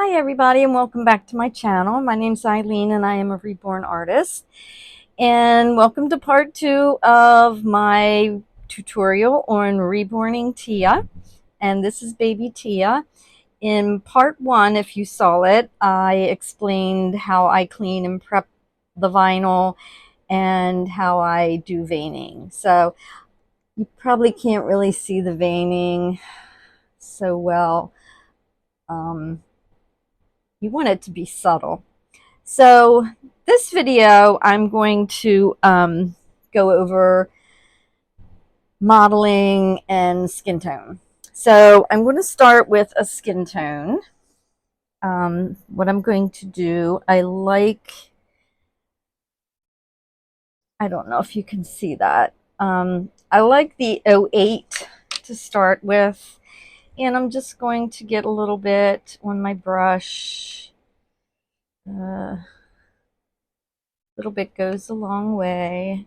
Hi everybody and welcome back to my channel. My name's Eileen and I am a reborn artist. And welcome to part 2 of my tutorial on reborning Tia. And this is baby Tia. In part 1, if you saw it, I explained how I clean and prep the vinyl and how I do veining. So you probably can't really see the veining so well. You want it to be subtle. So this video, I'm going to go over modeling and skin tone. So I'm going to start with a skin tone. What I'm going to do, I don't know if you can see that. I like the 08 to start with. And I'm just going to get a little bit on my brush. A little bit goes a long way.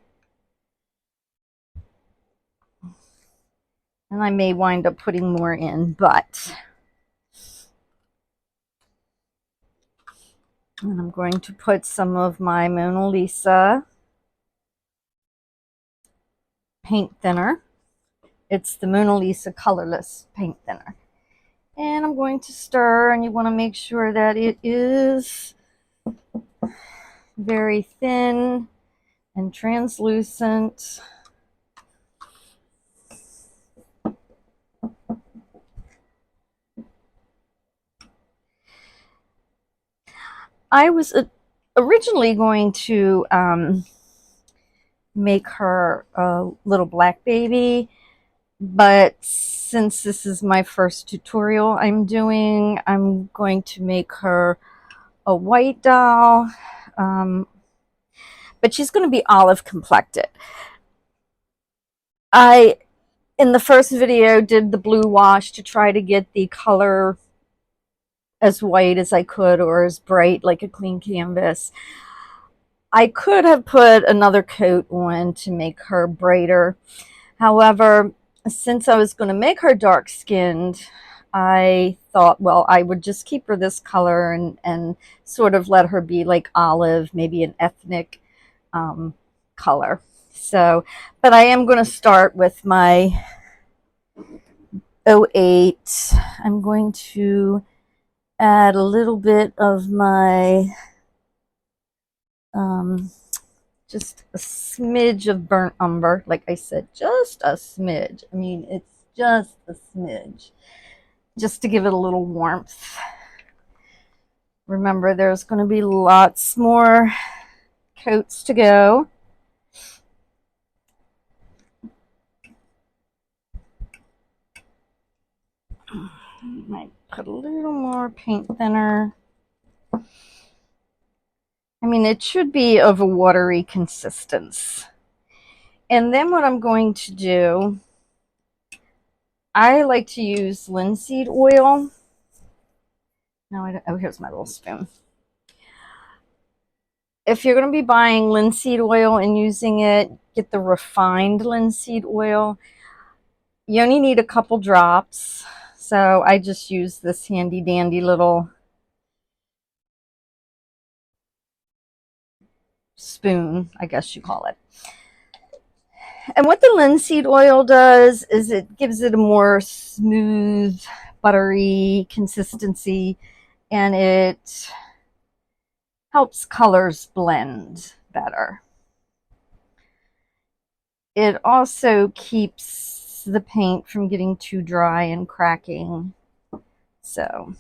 And I may wind up putting more in, but and I'm going to put some of my Mona Lisa paint thinner. It's the Mona Lisa colorless paint thinner. And I'm going to stir, and you want to make sure that it is very thin and translucent. I was originally going to make her a little black baby, but since this is my first tutorial I'm going to make her a white doll, but she's going to be olive complected. I, in the first video, did the blue wash to try to get the color as white as I could, or as bright like a clean canvas. I could have put another coat on to make her brighter. However, since I was going to make her dark skinned, I thought, well, I would just keep her this color and sort of let her be like olive, maybe an ethnic color. So, but I am going to start with my 08. I'm going to add a little bit of my, just a smidge of burnt umber. Like I said, just a smidge. I mean, it's just a smidge, just to give it a little warmth. Remember, there's going to be lots more coats to go. Might put a little more paint thinner. I mean, it should be of a watery consistence. And then what I'm going to do, I like to use linseed oil. Now, oh, here's my little spoon. If you're going to be buying linseed oil and using it, get the refined linseed oil. You only need a couple drops. So I just use this handy dandy little spoon, I guess you call it. And what the linseed oil does is it gives it a more smooth, buttery consistency, and it helps colors blend better. It also keeps the paint from getting too dry and cracking. So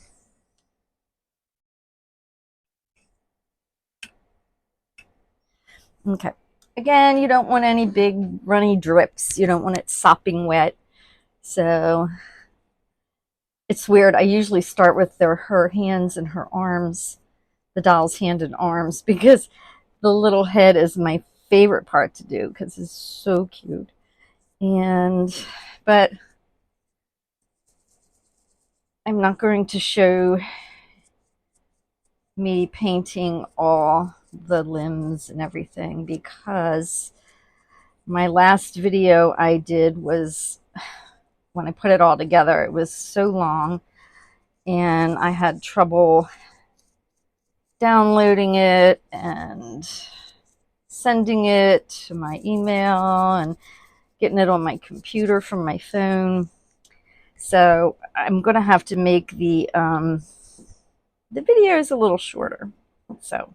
okay. Again, you don't want any big runny drips. You don't want it sopping wet. So it's weird. I usually start with her hands and her arms, the doll's hand and arms, because the little head is my favorite part to do because it's so cute. But I'm not going to show me painting all the limbs and everything, because my last video I did was, when I put it all together, it was so long, and and I had trouble downloading it and sending it to my email and getting it on my computer from my phone. So I'm going to have to make the videos a little shorter. So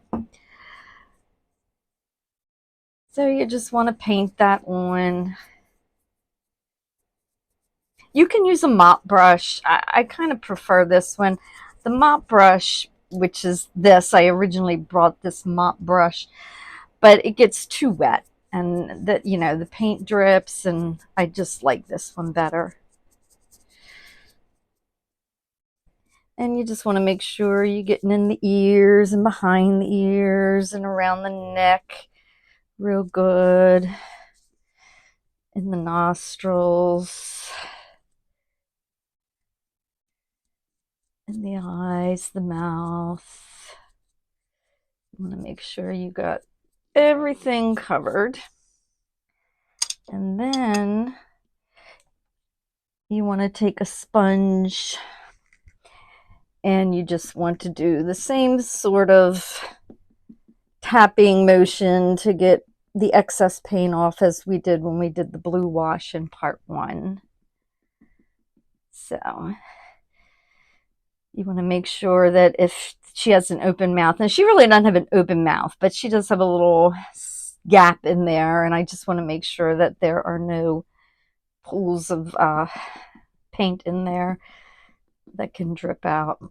you just want to paint that on. You can use a mop brush. I kind of prefer this one. The mop brush, which is this, I originally brought this mop brush, but it gets too wet and that, you know, the paint drips, and I just like this one better. And you just want to make sure you're getting in the ears and behind the ears and around the neck real good, in the nostrils, in the eyes, the mouth. You want to make sure you got everything covered. And then you want to take a sponge and you just want to do the same sort of tapping motion to get the excess paint off as we did when we did the blue wash in part 1. So you want to make sure that if she has an open mouth, and she really doesn't have an open mouth, but she does have a little gap in there, and I just want to make sure that there are no pools of paint in there that can drip out.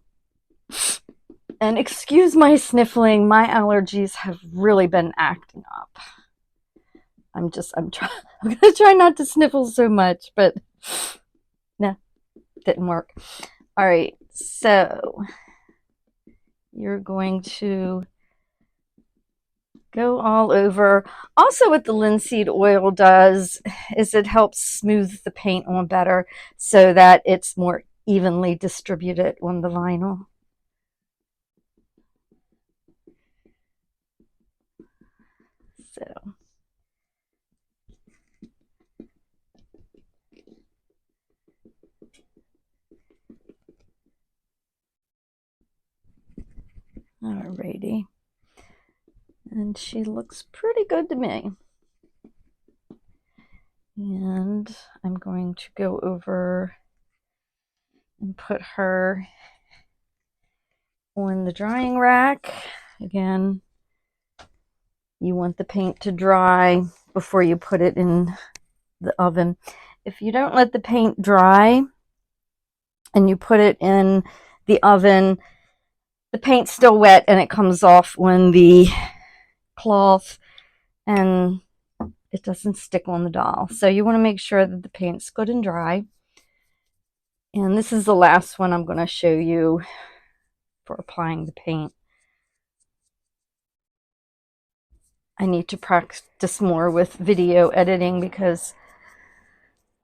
And excuse my sniffling, my allergies have really been acting up. I'm gonna try not to sniffle so much, but no, didn't work. All right, so you're going to go all over. Also, what the linseed oil does is it helps smooth the paint on better so that it's more evenly distributed on the vinyl. So alrighty. And she looks pretty good to me. And I'm going to go over and put her on the drying rack. Again, you want the paint to dry before you put it in the oven. If you don't let the paint dry and you put it in the oven, the paint's still wet and it comes off on the cloth and it doesn't stick on the doll. So you want to make sure that the paint's good and dry. And this is the last one I'm going to show you for applying the paint. I need to practice more with video editing because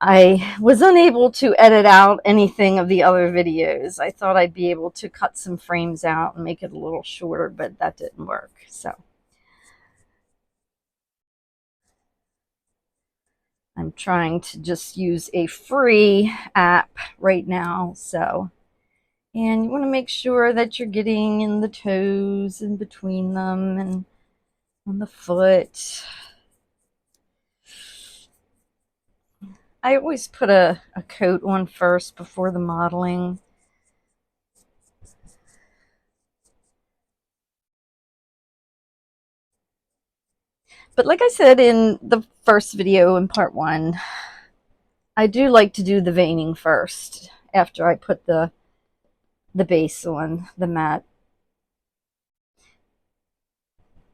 I was unable to edit out anything of the other videos. I thought I'd be able to cut some frames out and make it a little shorter, but that didn't work. So I'm trying to just use a free app right now. So, and you want to make sure that you're getting in the toes in between them and on the foot. I always put a coat on first before the mottling. But like I said in the first video in part 1, I do like to do the veining first after I put the base on the mat.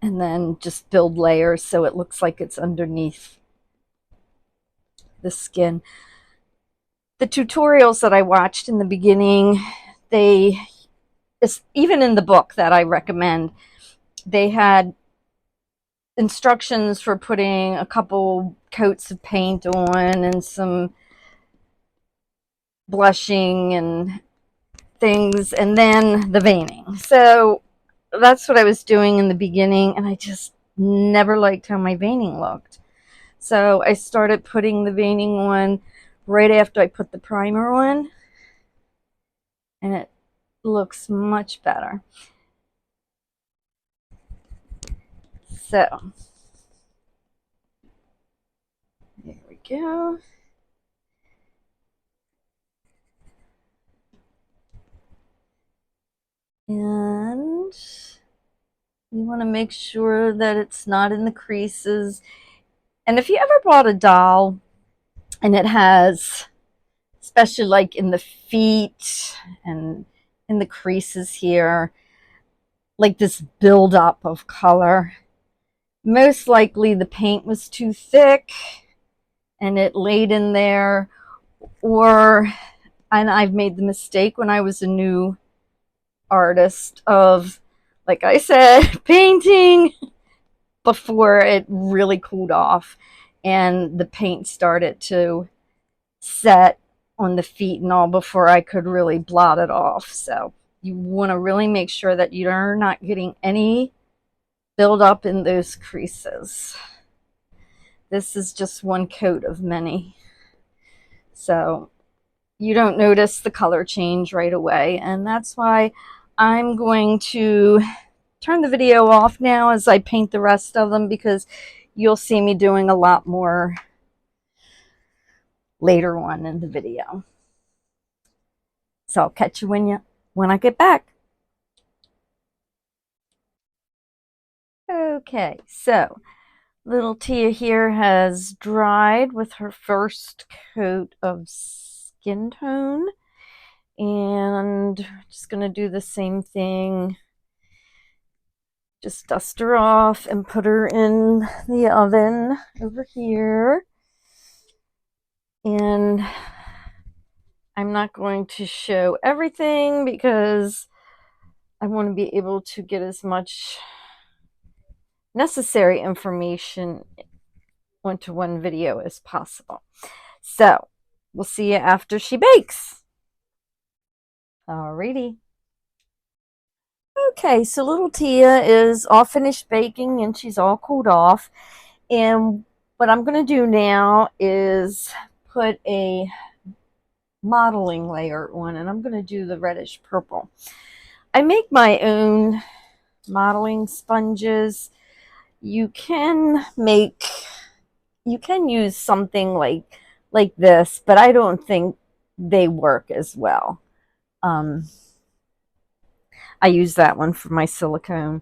And then just build layers so it looks like it's underneath the skin. The tutorials that I watched in the beginning, even in the book that I recommend, they had instructions for putting a couple coats of paint on and some blushing and things, and then the veining. So that's what I was doing in the beginning, and I just never liked how my veining looked. So I started putting the veining on right after I put the primer on, and it looks much better. So there we go. And you want to make sure that it's not in the creases. And if you ever bought a doll and it has, especially like in the feet and in the creases here, like this buildup of color, most likely the paint was too thick and it laid in there, or, and I've made the mistake when I was a new artist of, like I said, painting before it really cooled off and the paint started to set on the feet and all before I could really blot it off. So you want to really make sure that you're not getting any buildup in those creases. This is just one coat of many. So you don't notice the color change right away. And that's why I'm going to turn the video off now as I paint the rest of them, because you'll see me doing a lot more later on in the video. So I'll catch you when I get back. Okay, so little Tia here has dried with her first coat of skin tone, and just gonna do the same thing. Just dust her off and put her in the oven over here. And I'm not going to show everything because I want to be able to get as much necessary information onto one video as possible. So we'll see you after she bakes. Alrighty. Okay, so little Tia is all finished baking and she's all cooled off. And what I'm going to do now is put a mottling layer on, and I'm going to do the reddish purple. I make my own mottling sponges. You can use something like this, but I don't think they work as well. I use that one for my silicone.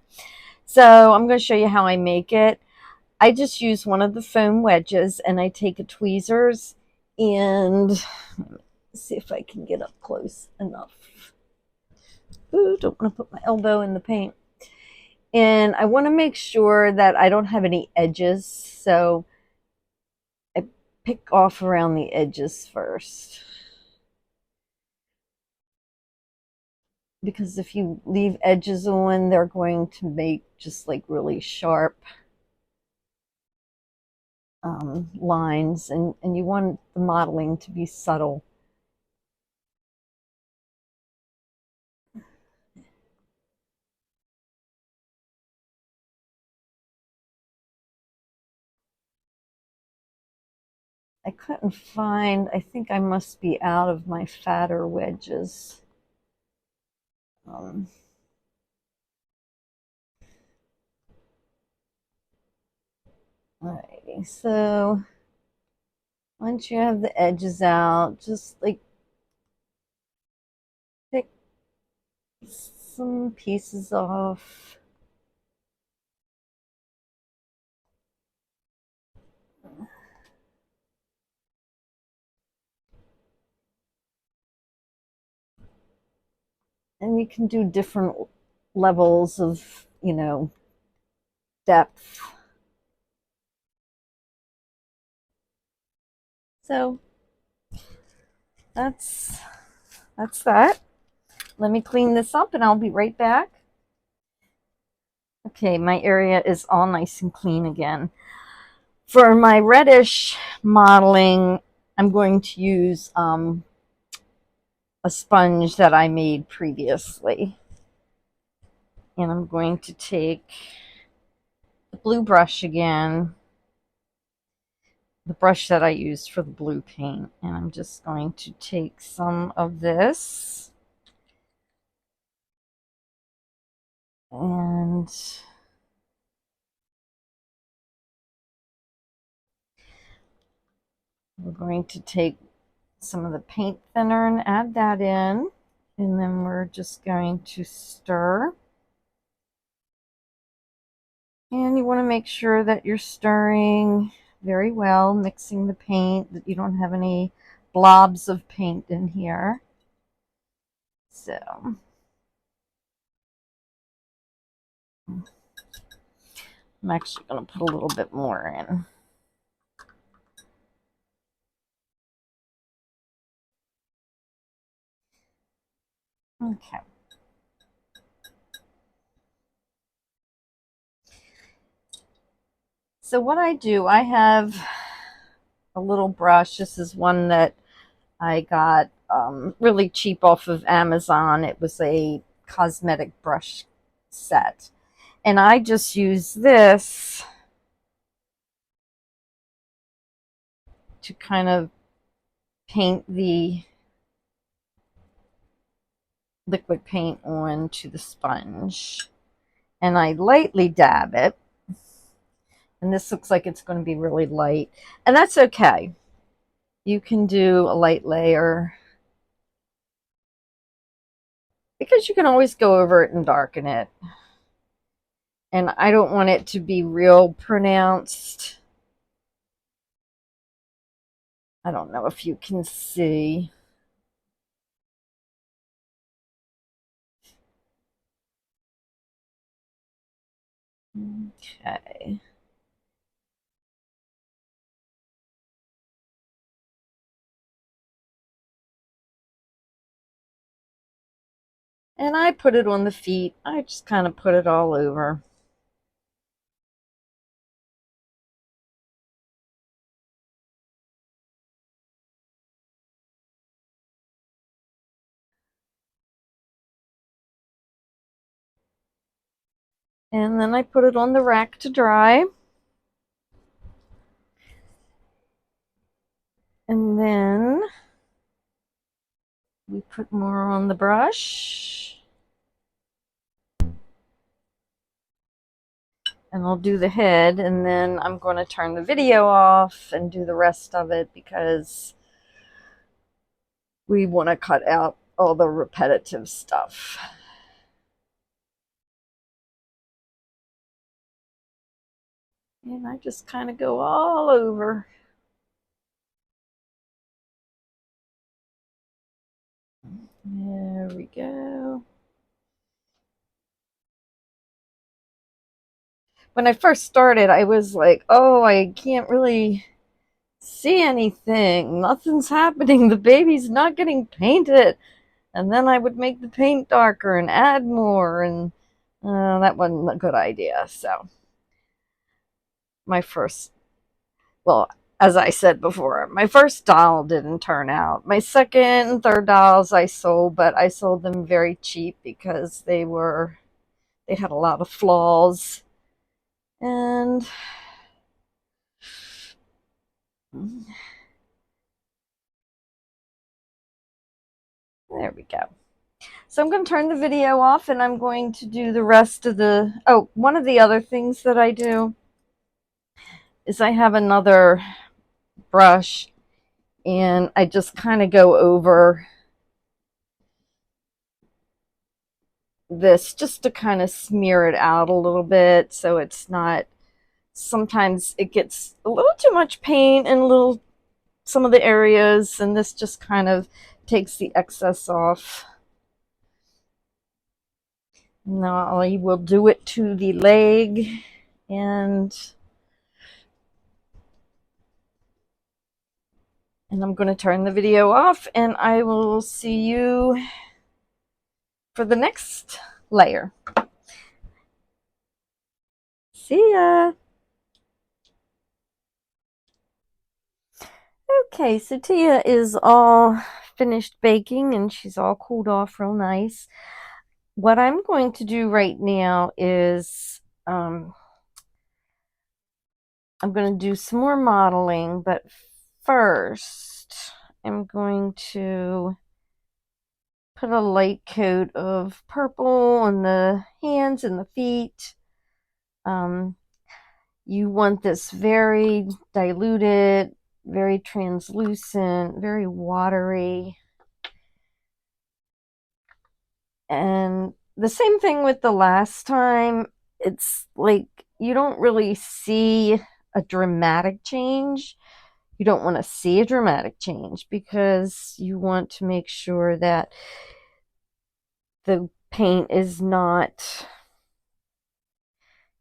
So I'm going to show you how I make it. I just use one of the foam wedges and I take a tweezers and see if I can get up close enough. Ooh, don't want to put my elbow in the paint. And I want to make sure that I don't have any edges, so I pick off around the edges first. Because if you leave edges on, they're going to make just like really sharp lines, and you want the mottling to be subtle. I couldn't find, I think I must be out of my fatter wedges. Alrighty, so once you have the edges out, just like pick some pieces off. And you can do different levels of, depth. So that's that. Let me clean this up and I'll be right back. Okay, my area is all nice and clean again. For my reddish mottling, I'm going to use a sponge that I made previously. And I'm going to take the blue brush again, the brush that I used for the blue paint, and I'm just going to take some of this And we're going to take some of the paint thinner and add that in. And then we're just going to stir. And you want to make sure that you're stirring very well, mixing the paint, that you don't have any blobs of paint in here. So I'm actually going to put a little bit more in. Okay. So what I do, I have a little brush. This is one that I got really cheap off of Amazon. It was a cosmetic brush set. And I just use this to kind of paint the liquid paint onto the sponge. And I lightly dab it. And this looks like it's going to be really light. And that's okay. You can do a light layer, because you can always go over it and darken it. And I don't want it to be real pronounced. I don't know if you can see. Okay. And I put it on the feet. I just kind of put it all over. And then I put it on the rack to dry. And then we put more on the brush. And I'll do the head, and then I'm going to turn the video off and do the rest of it, because we want to cut out all the repetitive stuff. And I just kind of go all over. There we go. When I first started, I was like, oh, I can't really see anything. Nothing's happening. The baby's not getting painted. And then I would make the paint darker and add more, and that wasn't a good idea. So my first, well, as I said before, my first doll didn't turn out. My second and third dolls I sold, but I sold them very cheap because they had a lot of flaws. And there we go. So I'm going to turn the video off, and I'm going to do the rest of the, oh, one of the other things that I do is I have another brush, and I just kind of go over this just to kind of smear it out a little bit, so it's not, sometimes it gets a little too much paint in some of the areas, and this just kind of takes the excess off. Now I will do it to the leg, and I'm going to turn the video off, and I will see you for the next layer. See ya. Okay, so Tia is all finished baking, and she's all cooled off real nice. What I'm going to do right now is I'm going to do some more modeling, but first I'm going to put a light coat of purple on the hands and the feet. You want this very diluted, very translucent, very watery. And the same thing with the last time. It's like you don't really see a dramatic change. You don't want to see a dramatic change because you want to make sure that the paint is not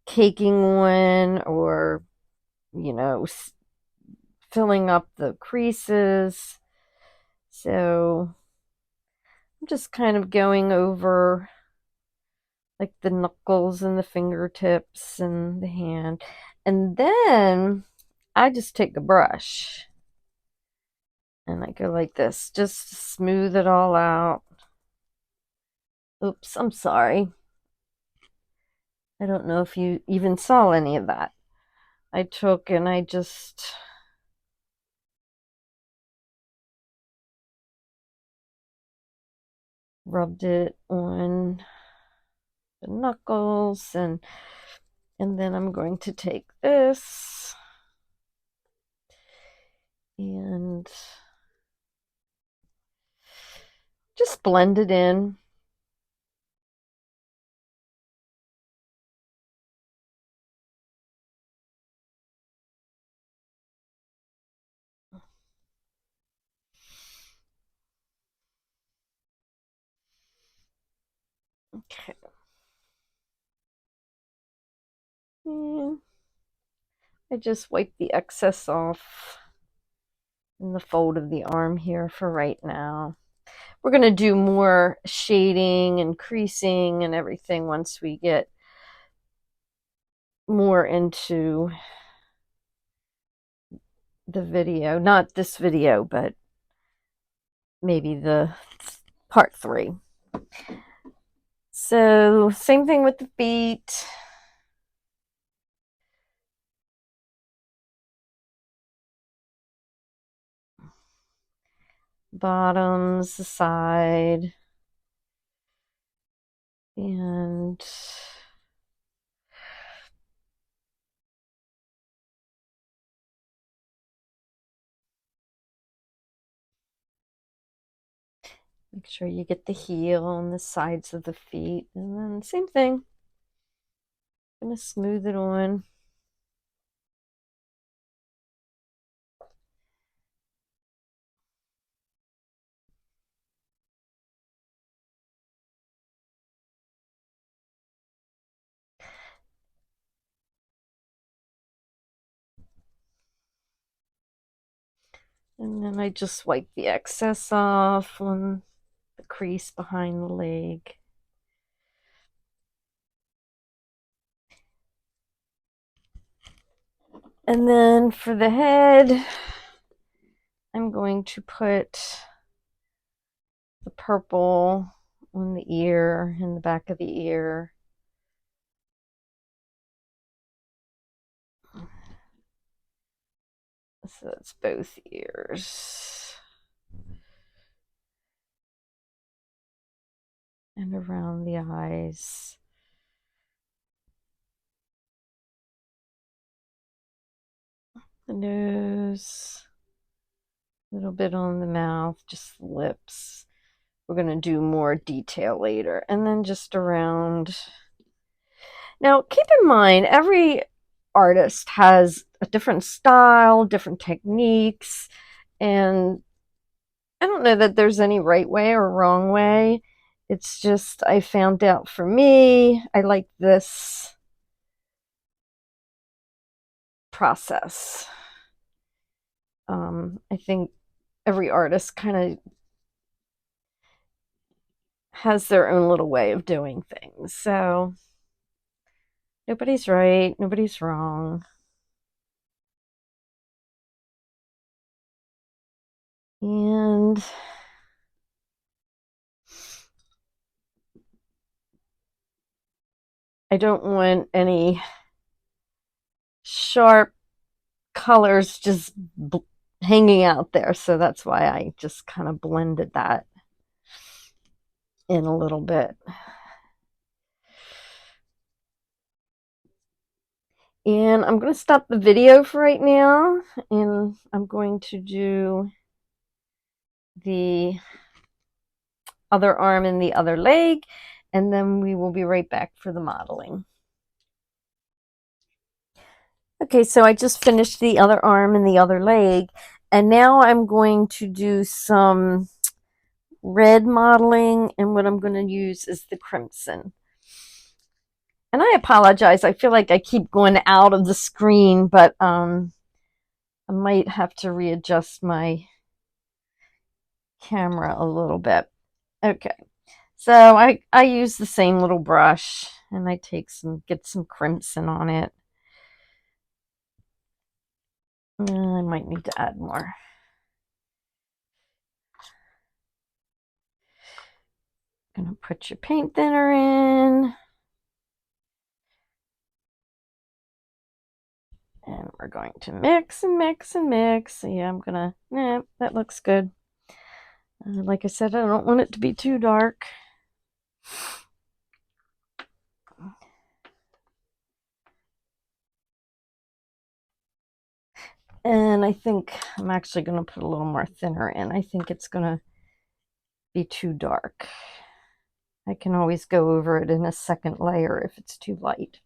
caking on or, you know, filling up the creases. So I'm just kind of going over like the knuckles and the fingertips and the hand. And then I just take a brush and I go like this, just to smooth it all out. Oops, I'm sorry. I don't know if you even saw any of that. I took and I just rubbed it on the knuckles, and then I'm going to take this and just blend it in. Okay. And I just wipe the excess off in the fold of the arm here for right now. We're going to do more shading and creasing and everything once we get more into the video. Not this video, but maybe the part 3. So same thing with the feet. Bottoms, the side, and make sure you get the heel on the sides of the feet. And then same thing. I'm going to smooth it on. And then I just wipe the excess off on the crease behind the leg. And then for the head, I'm going to put the purple on the ear and the back of the ear. So that's both ears. And around the eyes. The nose. A little bit on the mouth, just lips. We're going to do more detail later. And then just around. Now, keep in mind, every artist has a different style, different techniques, and I don't know that there's any right way or wrong way. It's just I found out for me, I like this process. I think every artist kind of has their own little way of doing things. So nobody's right, nobody's wrong. And I don't want any sharp colors just hanging out there. So that's why I just kind of blended that. in a little bit. And I'm going to stop the video for right now, and I'm going to do the other arm and the other leg, and then we will be right back for the modeling. Okay, so I just finished the other arm and the other leg, and now I'm going to do some red modeling, and what I'm going to use is the crimson. And I apologize, I feel like I keep going out of the screen, but I might have to readjust my camera a little bit. Okay, so I use the same little brush, and I get some crimson on it. I might need to add more. Gonna put your paint thinner in. And we're going to mix and mix and mix. Yeah, I'm gonna, that looks good. Like I said, I don't want it to be too dark. And I think I'm actually going to put a little more thinner in. I think it's going to be too dark. I can always go over it in a second layer if it's too light.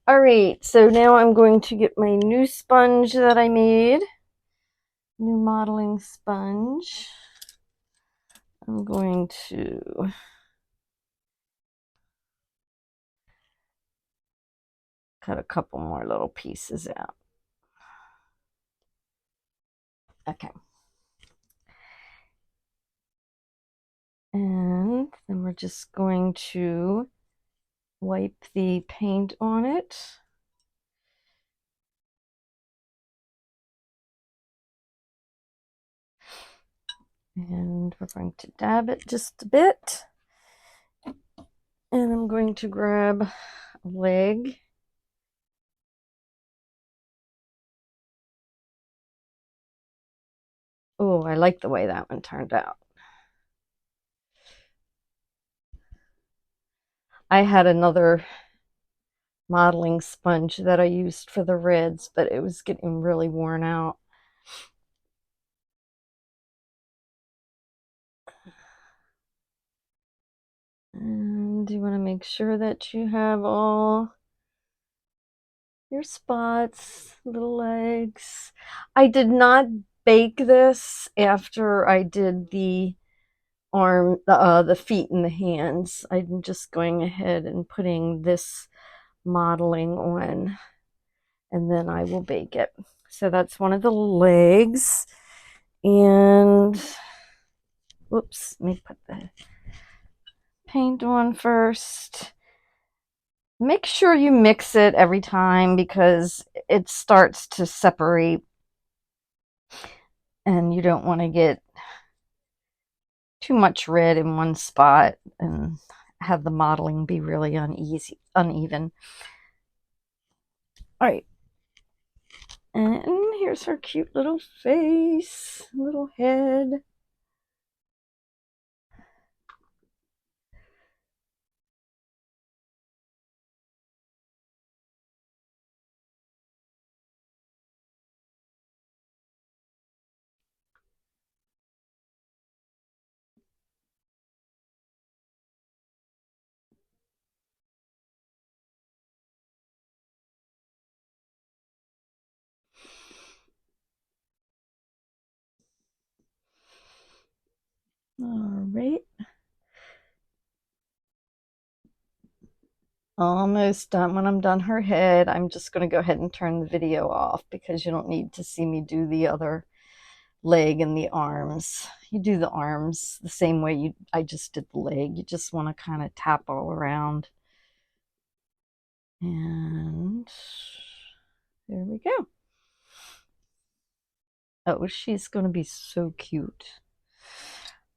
All right, so now I'm going to get my new sponge that I made. New modeling sponge. I'm going to cut a couple more little pieces out. Okay. And then we're just going to wipe the paint on it. And we're going to dab it just a bit. And I'm going to grab a leg. Oh, I like the way that one turned out. I had another modeling sponge that I used for the reds, but it was getting really worn out. And you want to make sure that you have all your spots, little legs. I did not bake this after I did the arm, the feet and the hands. I'm just going ahead and putting this modeling on, and then I will bake it. So that's one of the legs. And whoops, let me put the paint on first. Make sure you mix it every time because it starts to separate, and you don't want to get too much red in one spot and have the modeling be really uneven. All right. And here's her cute little face, little head. All right. Almost done. When I'm done her head, I'm just going to go ahead and turn the video off because you don't need to see me do the other leg and the arms. You do the arms the same way I just did the leg. You just want to kind of tap all around. And there we go. Oh, she's going to be so cute.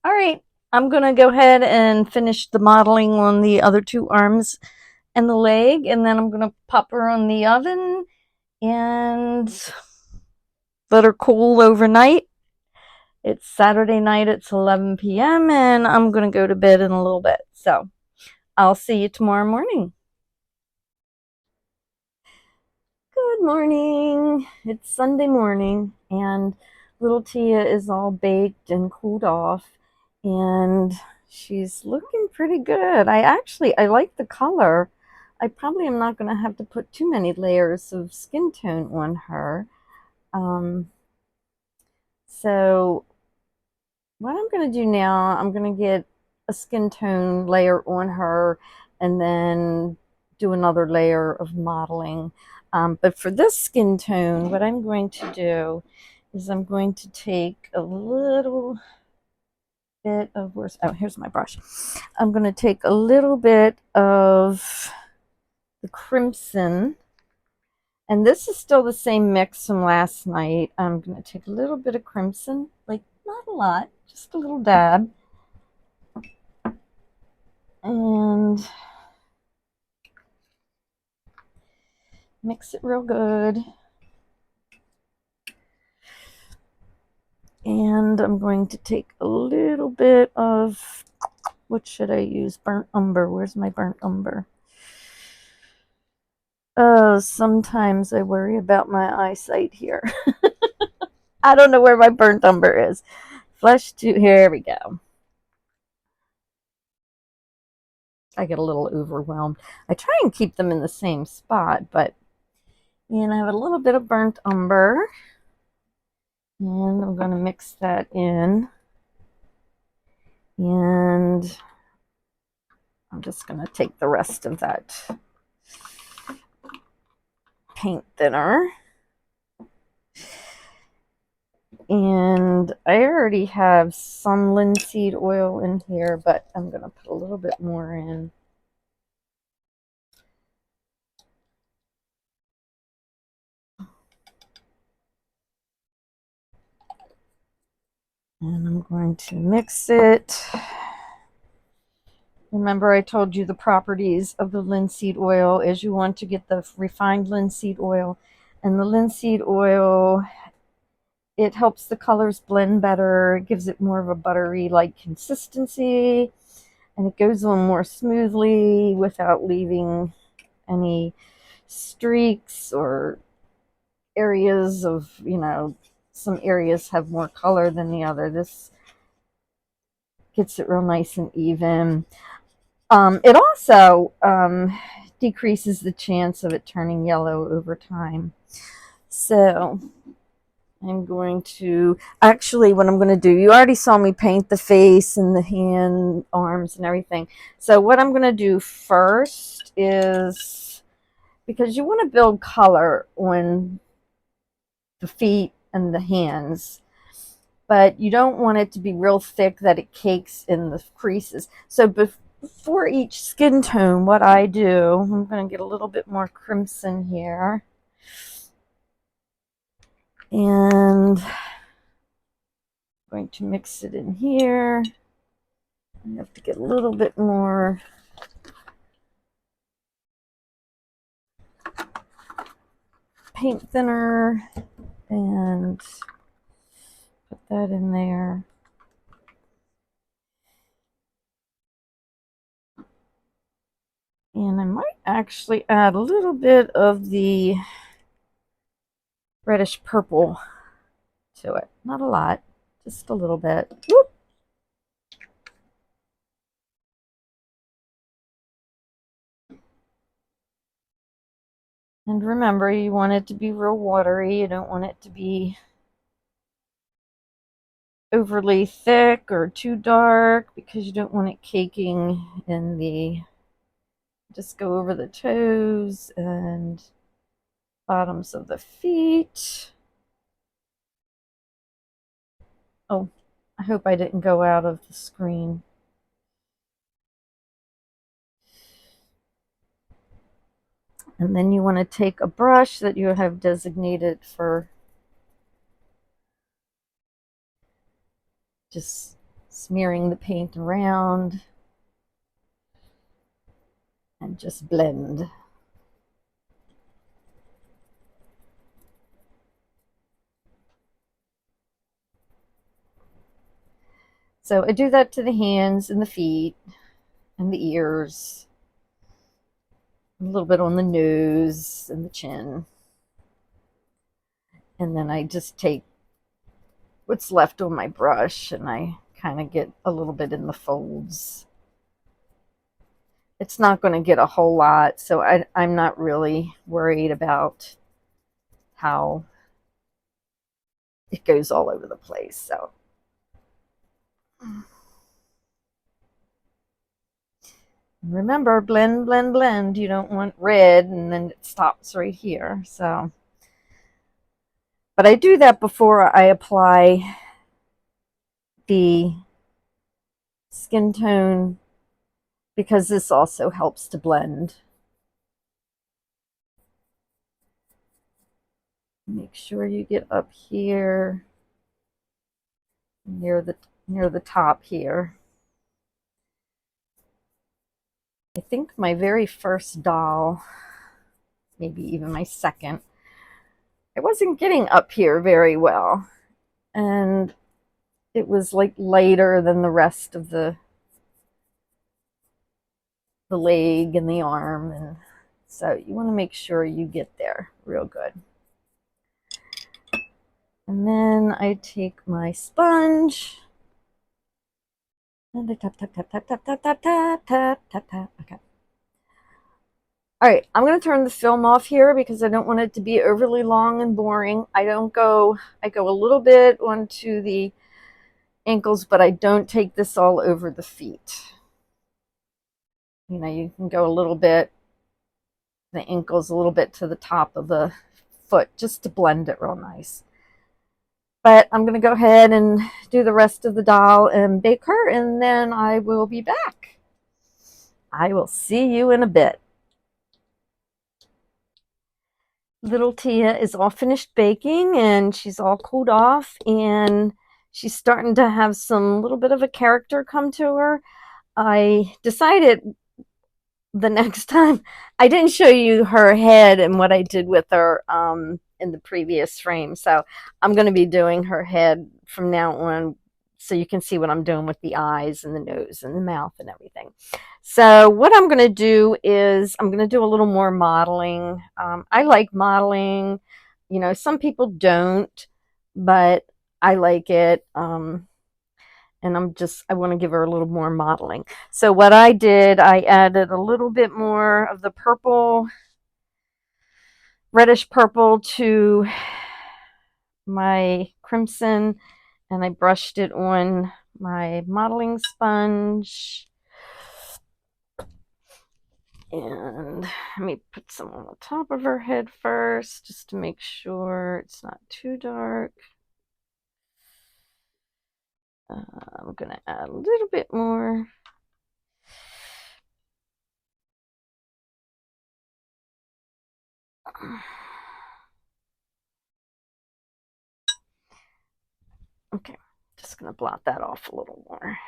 All right, I'm going to go ahead and finish the modeling on the other two arms and the leg, and then I'm going to pop her on the oven and let her cool overnight. It's Saturday night, it's 11 p.m., and I'm going to go to bed in a little bit. So I'll see you tomorrow morning. Good morning. It's Sunday morning, and little Tia is all baked and cooled off, and she's looking pretty good. I like the color. I probably am not going to have to put too many layers of skin tone on her. So what I'm going to do now, I'm going to get a skin tone layer on her and then do another layer of mottling. But for this skin tone, what I'm going to do is I'm going to take a little bit of, here's my brush. I'm going to take a little bit of the crimson, and this is still the same mix from last night. I'm going to take a little bit of crimson, like not a lot, just a little dab. And mix it real good. And I'm going to take a little bit of, what should I use? Burnt umber. Where's my burnt umber? Oh, sometimes I worry about my eyesight here. I don't know where my burnt umber is. Flesh to, here we go. I get a little overwhelmed. I try and keep them in the same spot, but I have a little bit of burnt umber, and I'm going to mix that in, and I'm just going to take the rest of that paint thinner, and I already have some linseed oil in here, but I'm going to put a little bit more in. And I'm going to mix it. Remember, I told you the properties of the linseed oil is you want to get the refined linseed oil, and the linseed oil, it helps the colors blend better. It gives it more of a buttery-like consistency, and it goes on more smoothly without leaving any streaks or areas of, some areas have more color than the other. This gets it real nice and even. It also decreases the chance of it turning yellow over time. So I'm going to, actually what I'm going to do, you already saw me paint the face and the hand, arms and everything. So what I'm going to do first is, because you want to build color on the feet and the hands, but you don't want it to be real thick that it cakes in the creases. So before each skin tone, what I do, I'm going to get a little bit more crimson here. And I'm going to mix it in here. I have to get a little bit more paint thinner and put that in there. And I might actually add a little bit of the reddish purple to it. Not a lot, just a little bit. Whoop. And remember, you want it to be real watery. You don't want it to be overly thick or too dark, because you don't want it caking in the, just go over the toes and bottoms of the feet. Oh, I hope I didn't go out of the screen. And then you want to take a brush that you have designated for just smearing the paint around and just blend. So I do that to the hands and the feet and the ears, a little bit on the nose and the chin. And then I just take what's left on my brush and I kind of get a little bit in the folds. It's not going to get a whole lot, so I'm not really worried about how it goes all over the place. So remember, blend, blend, blend. You don't want red and then it stops right here. So, but I do that before I apply the skin tone because this also helps to blend. Make sure you get up here near the top here. I think my very first doll, maybe even my second, I wasn't getting up here very well. And it was like lighter than the rest of the leg and the arm, and so you want to make sure you get there real good. And then I take my sponge and I tap tap tap tap tap tap tap tap tap tap tap. Okay. All right, I'm going to turn the film off here because I don't want it to be overly long and boring. I go a little bit onto the ankles, but I don't take this all over the feet. You know, you can go a little bit, the ankles a little bit to the top of the foot just to blend it real nice. But I'm going to go ahead and do the rest of the doll and bake her, and then I will be back. I will see you in a bit. Little Tia is all finished baking, and she's all cooled off, and she's starting to have some little bit of a character come to her. I decided the next time, I didn't show you her head and what I did with her in the previous frame, so I'm going to be doing her head from now on so you can see what I'm doing with the eyes and the nose and the mouth and everything. So what I'm going to do is I'm going to do a little more modeling. I like modeling. You know, some people don't, but I like it. And I want to give her a little more modeling. So what I did, I added a little bit more of the purple, reddish purple to my crimson, and I brushed it on my modeling sponge. And let me put some on the top of her head first, just to make sure it's not too dark. I'm going to add a little bit more. Okay, just going to blot that off a little more.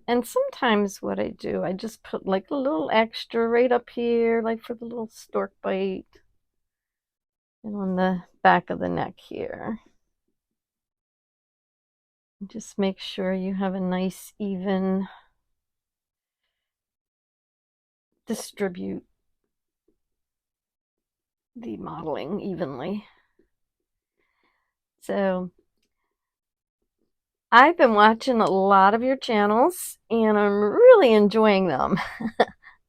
And sometimes what I do, I just put like a little extra right up here, like for the little stork bite, and on the back of the neck here. Just make sure you have a nice, even distribute the modeling evenly. So I've been watching a lot of your channels and I'm really enjoying them.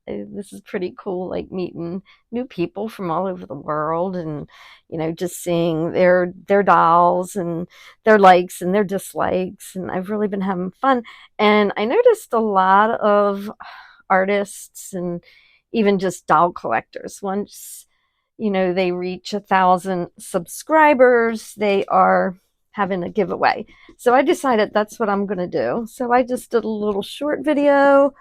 This is pretty cool, like meeting new people from all over the world, and you know, just seeing their dolls and their likes and their dislikes, and I've really been having fun. And I noticed a lot of artists and even just doll collectors, once you know they reach 1,000 subscribers, they are having a giveaway. So I decided that's what I'm going to do. So I just did a little short video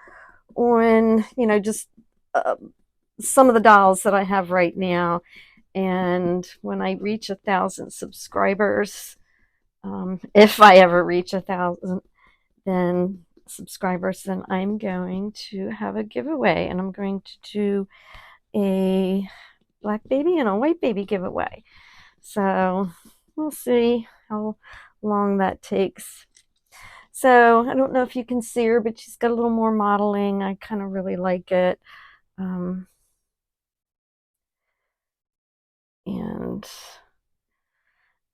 on, you know, just uh, some of the dolls that I have right now. And when I reach 1,000 subscribers, if I ever reach 1,000 then subscribers, then I'm going to have a giveaway, and I'm going to do a black baby and a white baby giveaway. So we'll see how long that takes. So I don't know if you can see her, but she's got a little more mottling. I kind of really like it. And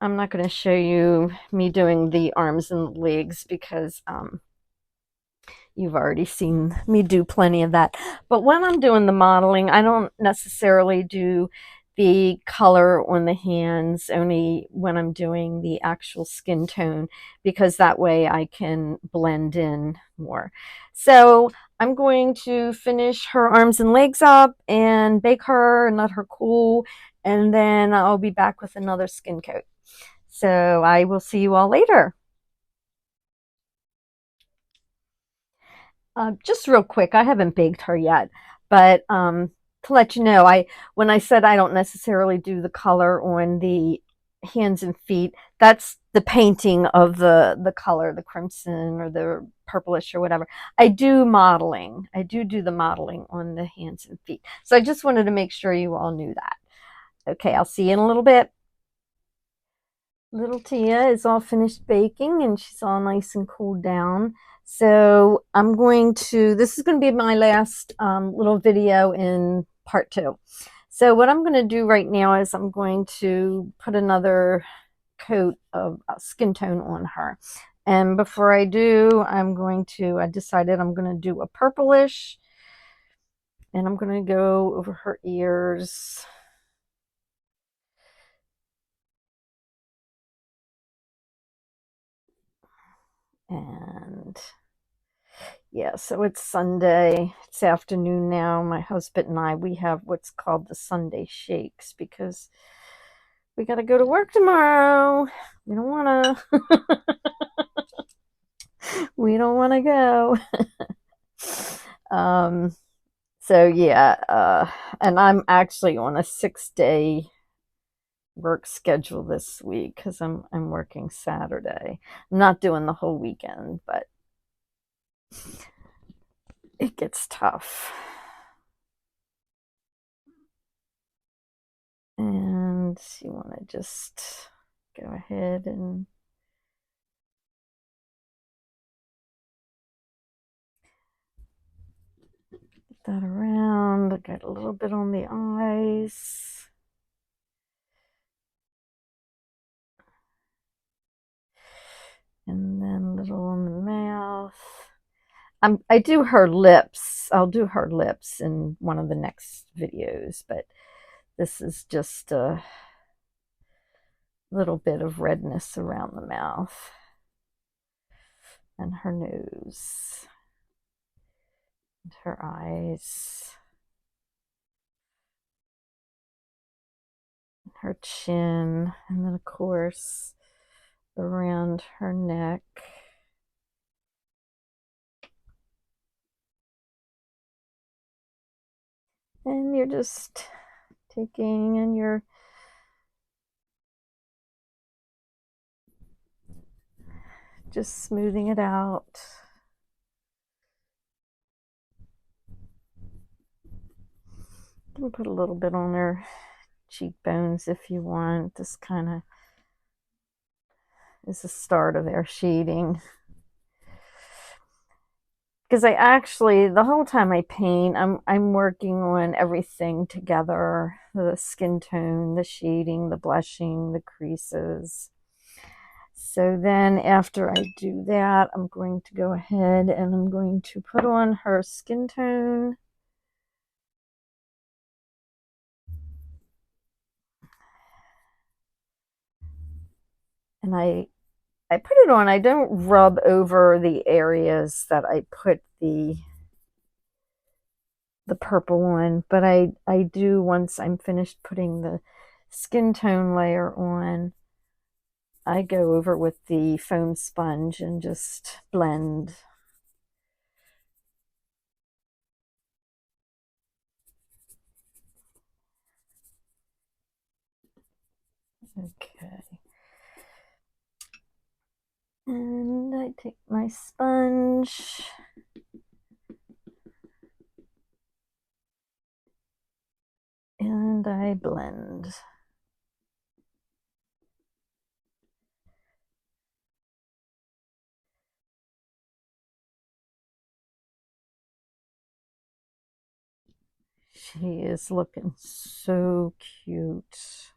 I'm not going to show you me doing the arms and legs because you've already seen me do plenty of that. But when I'm doing the mottling, I don't necessarily do the color on the hands, only when I'm doing the actual skin tone, because that way I can blend in more. So I'm going to finish her arms and legs up and bake her and let her cool, and then I'll be back with another skin coat. So I will see you all later. Just real quick, I haven't baked her yet, but to let you know, when I said I don't necessarily do the color on the hands and feet, that's the painting of the color, the crimson or the purplish or whatever. I do mottling. I do the mottling on the hands and feet. So I just wanted to make sure you all knew that. Okay, I'll see you in a little bit. Little Tia is all finished baking and she's all nice and cooled down. So this is going to be my last little video in part 2. So what I'm going to do right now is I'm going to put another coat of skin tone on her. And before I do, I decided I'm going to do a purplish, and I'm going to go over her ears. And yeah, so it's Sunday. It's afternoon now. My husband and I, we have what's called the Sunday shakes because we got to go to work tomorrow. We don't want to. We don't want to go. So yeah, and I'm actually on a 6-day work schedule this week because I'm working Saturday. I'm not doing the whole weekend, but it gets tough. And you want to just go ahead and get that around. I got a little bit on the eyes. And then a little on the mouth. I do her lips. I'll do her lips in one of the next videos, but this is just a little bit of redness around the mouth and her nose and her eyes, and her chin, and then of course around her neck. And you're just taking and you're just smoothing it out. You can put a little bit on her cheekbones if you want. This kind of is the start of their shading. Because the whole time I paint, I'm working on everything together: the skin tone, the shading, the blushing, the creases. So then after I do that, I'm going to go ahead and I'm going to put on her skin tone. And I put it on. I don't rub over the areas that I put the purple on, but I do once I'm finished putting the skin tone layer on. I go over with the foam sponge and just blend. Okay. And I take my sponge and I blend. She is looking so cute.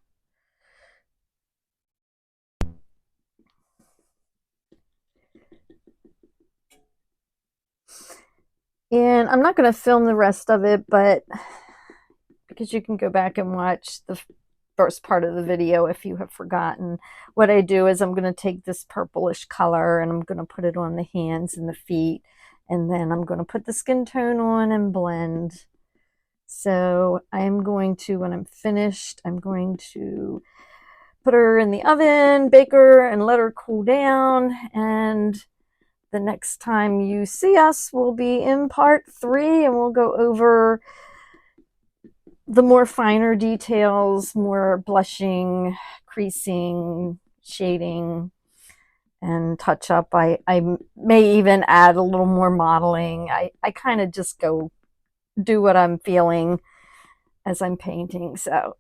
And I'm not going to film the rest of it, but because you can go back and watch the first part of the video if you have forgotten. What I do is I'm going to take this purplish color and I'm going to put it on the hands and the feet. And then I'm going to put the skin tone on and blend. So I'm going to, when I'm finished, I'm going to put her in the oven, bake her, and let her cool down. And the next time you see us, we'll be in part 3 and we'll go over the more finer details, more blushing, creasing, shading, and touch up. I may even add a little more mottling. I kind of just go do what I'm feeling as I'm painting. So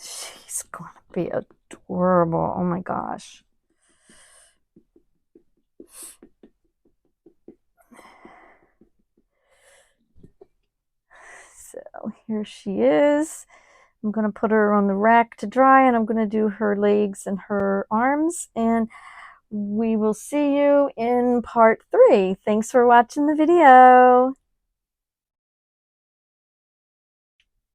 she's going to be adorable. Oh my gosh. So here she is. I'm going to put her on the rack to dry, and I'm going to do her legs and her arms, and we will see you in part 3. Thanks for watching the video.